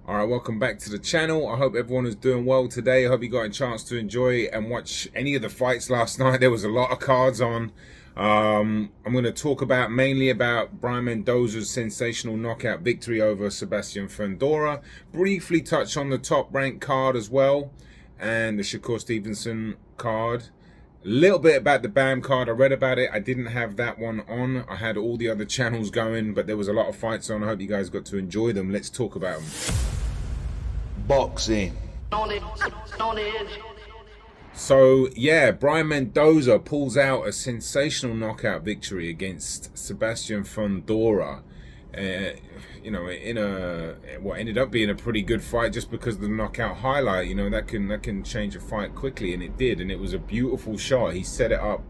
Alright, welcome back to the channel. I hope everyone is doing well today. I hope you got a chance to enjoy and watch any of the fights last night. There was a lot of cards on. I'm going to talk mainly about Brian Mendoza's sensational knockout victory over Sebastian Fundora. Briefly touch on the top ranked card as well, and the Shakur Stevenson card. A little bit about the BAM card. I read about it. I didn't have that one on. I had all the other channels going, but there was a lot of fights on. I hope you guys got to enjoy them. Let's talk about them. Boxing. So yeah, Brian Mendoza pulls out a sensational knockout victory against Sebastian Fundora. You know, in what ended up being a pretty good fight, just because of the knockout highlight. You know, that can change a fight quickly, and it did. And it was a beautiful shot. He set it up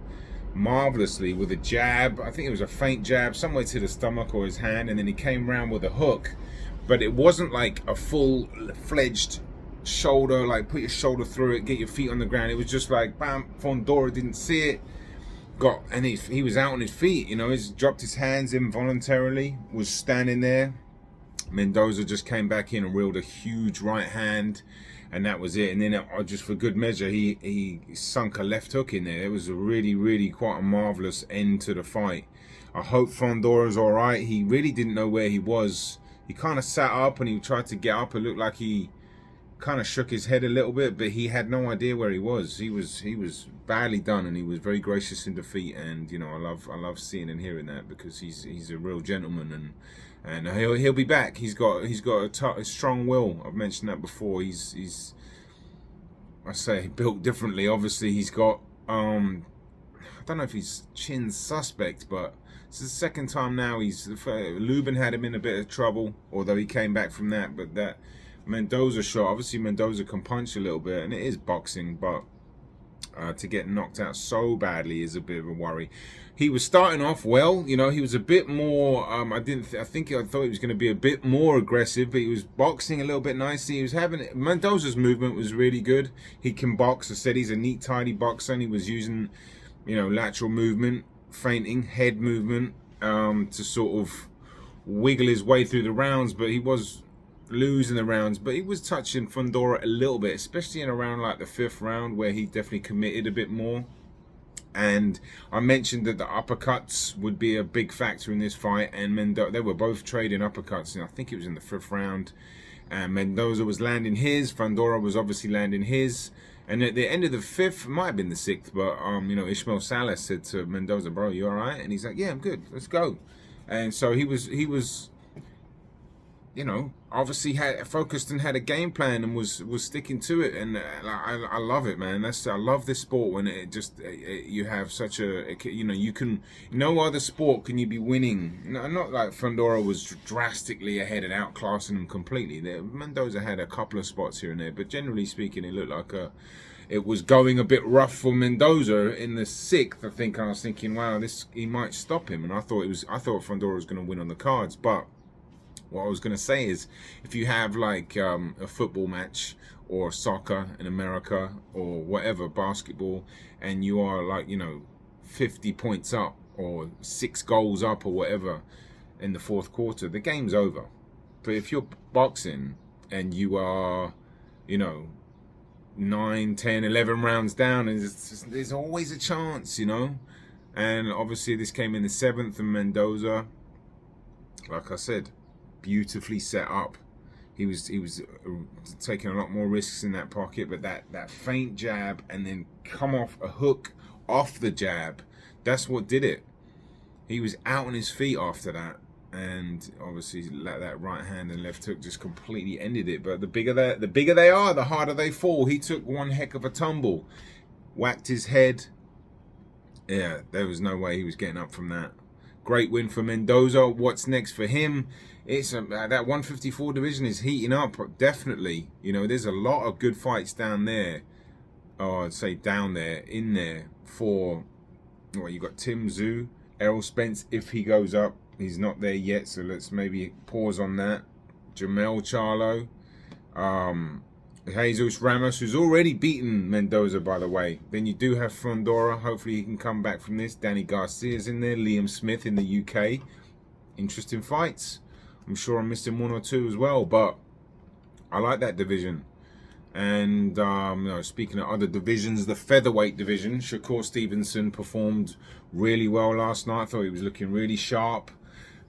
marvelously with a jab. I think it was a feint jab somewhere to the stomach or his hand, and then he came around with a hook. But it wasn't like a full-fledged shoulder, like put your shoulder through it, get your feet on the ground. It was just like, bam, Fundora didn't see it. And he was out on his feet, you know, he's dropped his hands involuntarily, was standing there. Mendoza just came back in and reeled a huge right hand, and that was it. And then just for good measure, he sunk a left hook in there. It was a really quite a marvelous end to the fight. I hope Fundora's all right. He really didn't know where he was. He kind of sat up and he tried to get up. It looked like he kind of shook his head a little bit, but he had no idea where he was. He was badly done, and he was very gracious in defeat. And you know, I love seeing and hearing that, because he's a real gentleman, and he'll be back. He's got a strong will. I've mentioned that before. He's I say built differently. Obviously, he's got I don't know if he's chin suspect, but it's the second time now. Lubin had him in a bit of trouble, although he came back from that. But that Mendoza shot, obviously Mendoza can punch a little bit, and it is boxing, but to get knocked out so badly is a bit of a worry. He was starting off well, you know. He was a bit more. I thought he was going to be a bit more aggressive, but he was boxing a little bit nicely. He was having Mendoza's movement was really good. He can box. I said he's a neat, tidy boxer, and he was using, you know, lateral movement, feinting, head movement, to sort of wiggle his way through the rounds. But he was losing the rounds, but he was touching Fundora a little bit, especially in around like the 5th round, where he definitely committed a bit more. And I mentioned that the uppercuts would be a big factor in this fight, and Mendoza, they were both trading uppercuts, and I think it was in the 5th round, and Mendoza was landing his, Fundora was obviously landing his. And at the end of the 5th, it might have been the 6th, but you know, Ishmael Salas said to Mendoza, "Bro, you all right?" And he's like, "Yeah, I'm good. Let's go." And so he was, you know, obviously had focused and had a game plan and was sticking to it. And I love it, man. I love this sport when it just you have such a, you know, you can, no other sport can you be winning. Not like Fundora was drastically ahead and outclassing them completely. Mendoza had a couple of spots here and there, but generally speaking, it looked like it was going a bit rough for Mendoza in the 6th. I think I was thinking, wow, he might stop him, and I thought Fundora was going to win on the cards. But what I was going to say is, if you have like a football match or soccer in America or whatever, basketball, and you are like, you know, 50 points up or 6 goals up or whatever in the 4th quarter, the game's over. But if you're boxing and you are, you know, 9, 10, 11 rounds down, and there's always a chance, you know. And obviously this came in the 7th, and Mendoza, like I said, beautifully set up. He was taking a lot more risks in that pocket, but that feint jab and then come off a hook off the jab, that's what did it. He was out on his feet after that, and obviously that right hand and left hook just completely ended it. But the bigger they are, the harder they fall. He took one heck of a tumble, whacked his head. Yeah, there was no way he was getting up from that. Great win for Mendoza. What's next for him? It's that 154 division is heating up, definitely. You know, there's a lot of good fights down there. Oh, I'd say down there, in there for, well, you got Tim Tszyu, Errol Spence, if he goes up. He's not there yet, so let's maybe pause on that. Jamel Charlo, Jesus Ramos, who's already beaten Mendoza, by the way. Then you do have Fundora. Hopefully he can come back from this. Danny Garcia's in there. Liam Smith in the UK. Interesting fights. I'm sure I'm missing one or two as well, but I like that division. And speaking of other divisions, the featherweight division, Shakur Stevenson performed really well last night. I thought he was looking really sharp,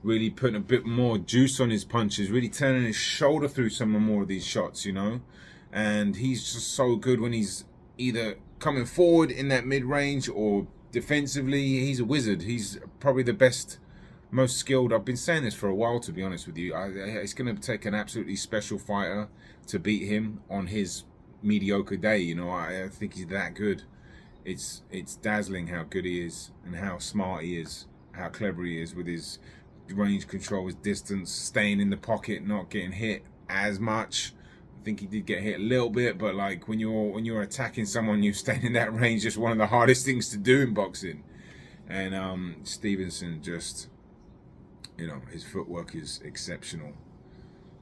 really putting a bit more juice on his punches, really turning his shoulder through some more of these shots, And he's just so good when he's either coming forward in that mid-range or defensively. He's a wizard. He's probably the best, most skilled. I've been saying this for a while, to be honest with you. It's going to take an absolutely special fighter to beat him on his mediocre day. I think he's that good. It's dazzling how good he is and how smart he is, how clever he is with his range control, his distance, staying in the pocket, not getting hit as much. I think he did get hit a little bit, but like when you're attacking someone, you staying in that range, just one of the hardest things to do in boxing. And Stevenson just, his footwork is exceptional,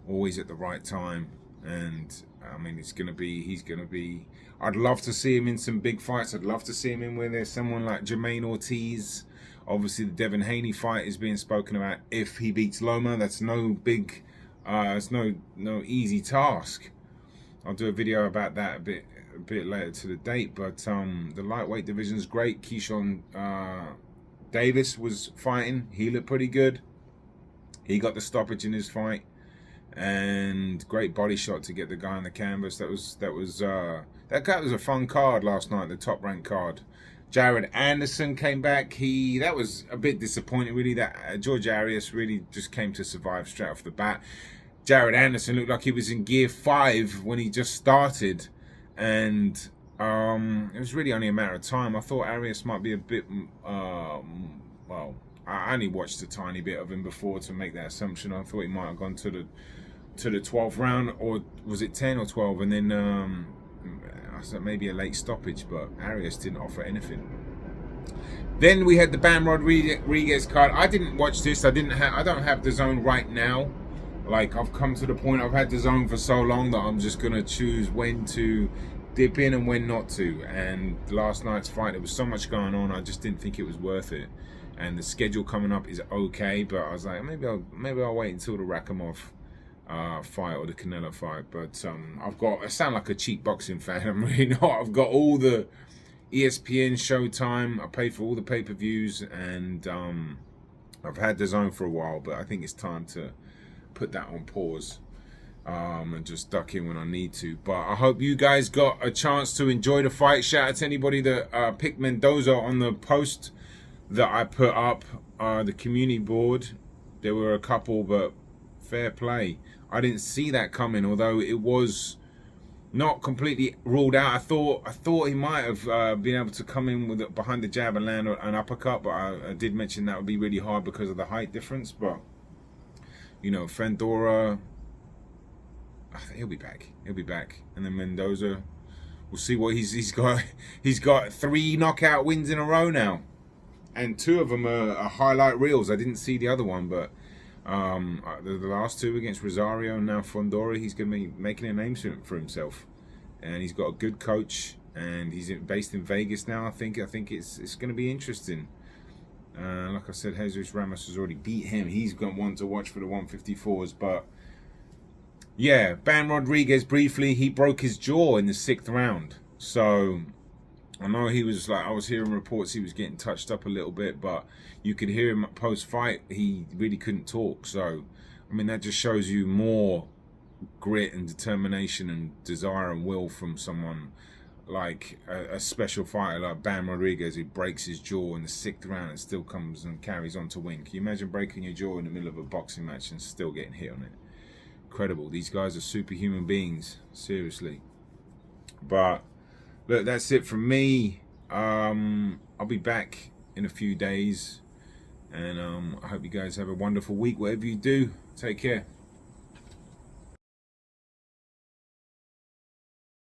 always at the right time. And I mean, he's gonna be. I'd love to see him in some big fights. I'd love to see him in where there's someone like Jermaine Ortiz. Obviously, the Devin Haney fight is being spoken about. If he beats Loma, that's no big. It's no easy task. I'll do a video about that a bit later to the date. But the lightweight division is great. Keyshawn Davis was fighting. He looked pretty good. He got the stoppage in his fight, and great body shot to get the guy on the canvas. That was a fun card last night. The top ranked card. Jared Anderson came back. That was a bit disappointing, really. That George Arias really just came to survive straight off the bat. Jared Anderson looked like he was in gear 5 when he just started, and it was really only a matter of time. I thought Arias might be a bit, well, I only watched a tiny bit of him before to make that assumption. I thought he might have gone to the 12th round, or was it 10 or 12, and then maybe a late stoppage, but Arias didn't offer anything. Then we had the Bam Rodriguez card. I didn't watch this. I don't have the zone right now. Like, I've come to the point, I've had the zone for so long that I'm just gonna choose when to dip in and when not to. And last night's fight, there was so much going on, I just didn't think it was worth it. And the schedule coming up is okay, but I was like, maybe I'll wait until the Rakhimov fight or the Canelo fight. But I sound like a cheap boxing fan. I'm really not. I've got all the ESPN Showtime. I paid for all the pay-per-views, and I've had the zone for a while, but I think it's time to put that on pause and just duck in when I need to. But I hope you guys got a chance to enjoy the fight. Shout out to anybody that picked Mendoza on the post that I put up, the community board. There were a couple, but fair play. I didn't see that coming, although it was not completely ruled out. I thought he might have been able to come in with behind the jab and land an uppercut, but I did mention that would be really hard because of the height difference. But Fundora, I think he'll be back. And then Mendoza, we'll see what he's got. He's got 3 knockout wins in a row now, and 2 of them are highlight reels. I didn't see the other one, but the last 2 against Rosario and now Fundora, he's going to be making a name for himself, and he's got a good coach, and he's based in Vegas now. I think it's going to be interesting. Like I said, Jesus Ramos has already beat him. He's going to want to watch for the 154s. But yeah, Bam Rodriguez, briefly, he broke his jaw in the 6th round. So I know he was I was hearing reports he was getting touched up a little bit, but you could hear him post-fight. He really couldn't talk. So, I mean, that just shows you more grit and determination and desire and will from someone like a special fighter like Bam Rodriguez, who breaks his jaw in the 6th round and still comes and carries on to win. Can you imagine breaking your jaw in the middle of a boxing match and still getting hit on it? Incredible. These guys are superhuman beings, seriously. But look, that's it from me. I'll be back in a few days, and I hope you guys have a wonderful week, whatever you do. Take care.